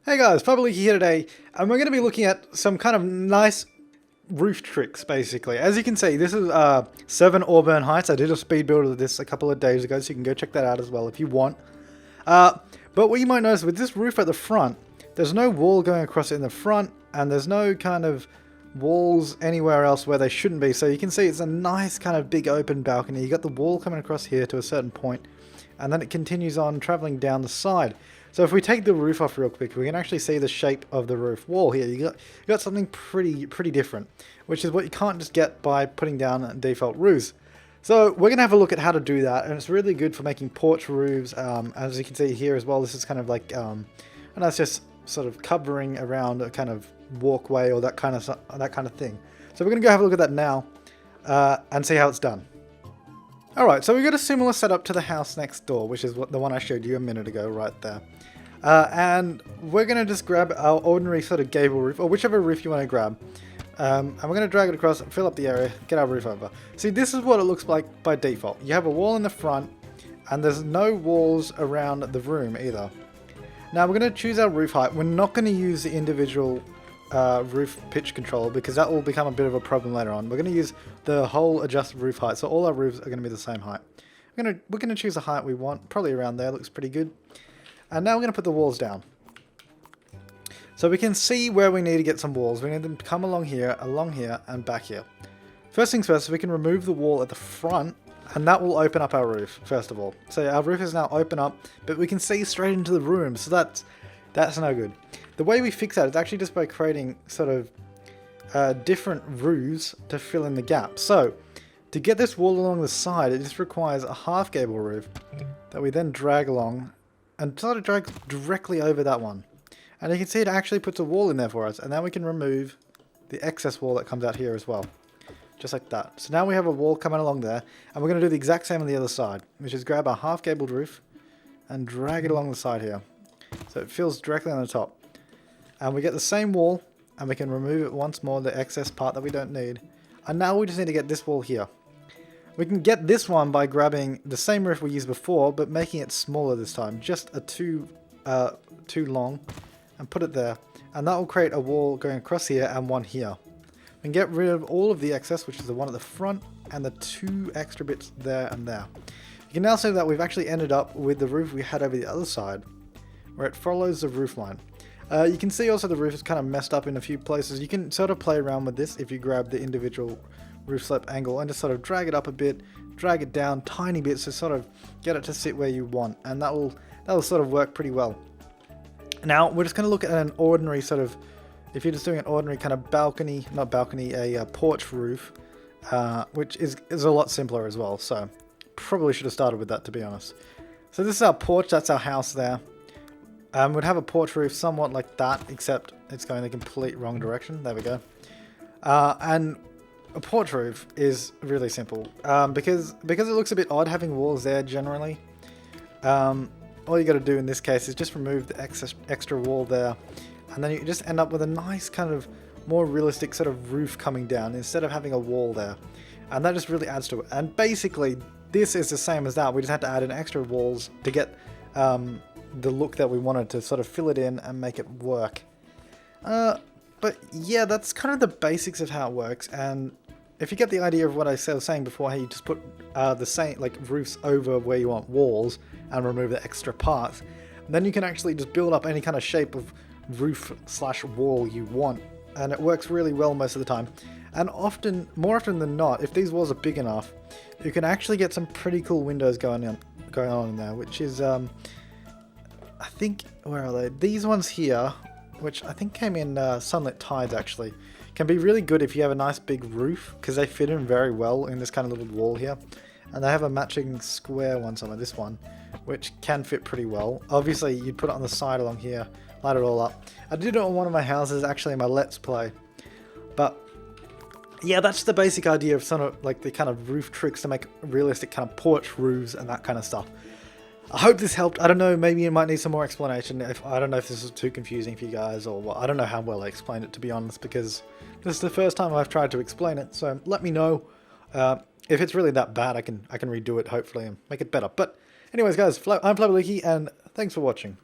Hey guys, Public here today, and we're going to be looking at some kind of nice roof tricks, basically. As you can see, this is 7 Auburn Heights. I did a speed build of this a couple of days ago, so you can go check that out as well if you want. But what you might notice with this roof at the front, there's no wall going across it in the front, and there's no kind of walls anywhere else where they shouldn't be. So you can see it's a nice kind of big open balcony. You got the wall coming across here to a certain point, and then it continues on traveling down the side. So if we take the roof off real quick, we can actually see the shape of the roof wall here. You got something pretty different, which is what you can't just get by putting down default roofs. So we're going to have a look at how to do that, and it's really good for making porch roofs. As you can see here as well, this is kind of like, and that's just sort of covering around a kind of walkway or that kind of thing. So we're going to go have a look at that now and see how it's done. Alright, so we've got a similar setup to the house next door, which is the one I showed you a minute ago right there. And we're going to just grab our ordinary sort of gable roof, or whichever roof you want to grab. And we're going to drag it across, fill up the area, get our roof over. See, this is what it looks like by default. You have a wall in the front, and there's no walls around the room either. Now we're going to choose our roof height. We're not going to use the individual roof pitch control because that will become a bit of a problem later on. We're going to use the whole adjusted roof height, so all our roofs are going to be the same height. We're going to choose the height we want, probably around there. Looks pretty good. And now we're going to put the walls down. So we can see where we need to get some walls. We need them to come along here, and back here. First things first, we can remove the wall at the front, and that will open up our roof, first of all. So our roof is now open up, but we can see straight into the room, so that's no good. The way we fix that is actually just by creating sort of different roofs to fill in the gap. So to get this wall along the side, it just requires a half gable roof that we then drag along and sort of drag directly over that one. And you can see it actually puts a wall in there for us. And then we can remove the excess wall that comes out here as well. Just like that. So now we have a wall coming along there. And we're going to do the exact same on the other side, which is grab our half gabled roof and drag it along the side here. So it fills directly on the top. And we get the same wall, and we can remove it once more, the excess part that we don't need. And now we just need to get this wall here. We can get this one by grabbing the same roof we used before, but making it smaller this time. Just a too long, and put it there. And that will create a wall going across here and one here. We can get rid of all of the excess, which is the one at the front, and the 2 extra bits there and there. You can now see that we've actually ended up with the roof we had over the other side, where it follows the roof line. You can see also the roof is kind of messed up in a few places. You can sort of play around with this if you grab the individual roof slope angle and just sort of drag it up a bit, drag it down tiny bits to sort of get it to sit where you want, and that will sort of work pretty well. Now we're just going to look at an ordinary sort of, if you're just doing an ordinary kind of balcony, not balcony, a porch roof, which is a lot simpler as well. So probably should have started with that, to be honest. So this is our porch, that's our house there. We'd have a porch roof somewhat like that, except it's going the complete wrong direction. There we go. And a porch roof is really simple because it looks a bit odd having walls there generally. All you got to do in this case is just remove the extra wall there, and then you just end up with a nice kind of more realistic sort of roof coming down instead of having a wall there. And that just really adds to it. And basically, this is the same as that. We just had to add in extra walls to get the look that we wanted to sort of fill it in and make it work. But yeah, that's kind of the basics of how it works. And if you get the idea of what I was saying before, how you just put the same like roofs over where you want walls and remove the extra parts, then you can actually just build up any kind of shape of roof / wall you want, and it works really well most of the time. And more often than not, if these walls are big enough, you can actually get some pretty cool windows going on in there, which is I think, where are they? These ones here, which I think came in Sunlit Tides actually, can be really good if you have a nice big roof, because they fit in very well in this kind of little wall here. And they have a matching square one, some of this one, which can fit pretty well. Obviously, you'd put it on the side along here, light it all up. I did it on one of my houses, actually, in my Let's Play. But yeah, that's the basic idea of sort of like the kind of roof tricks to make realistic kind of porch roofs and that kind of stuff. I hope this helped. I don't know, maybe you might need some more explanation. I don't know if this is too confusing for you guys, or what. I don't know how well I explained it, to be honest, because this is the first time I've tried to explain it. So let me know if it's really that bad. I can redo it, hopefully, and make it better. But anyways, guys, I'm Flabaliki, and thanks for watching.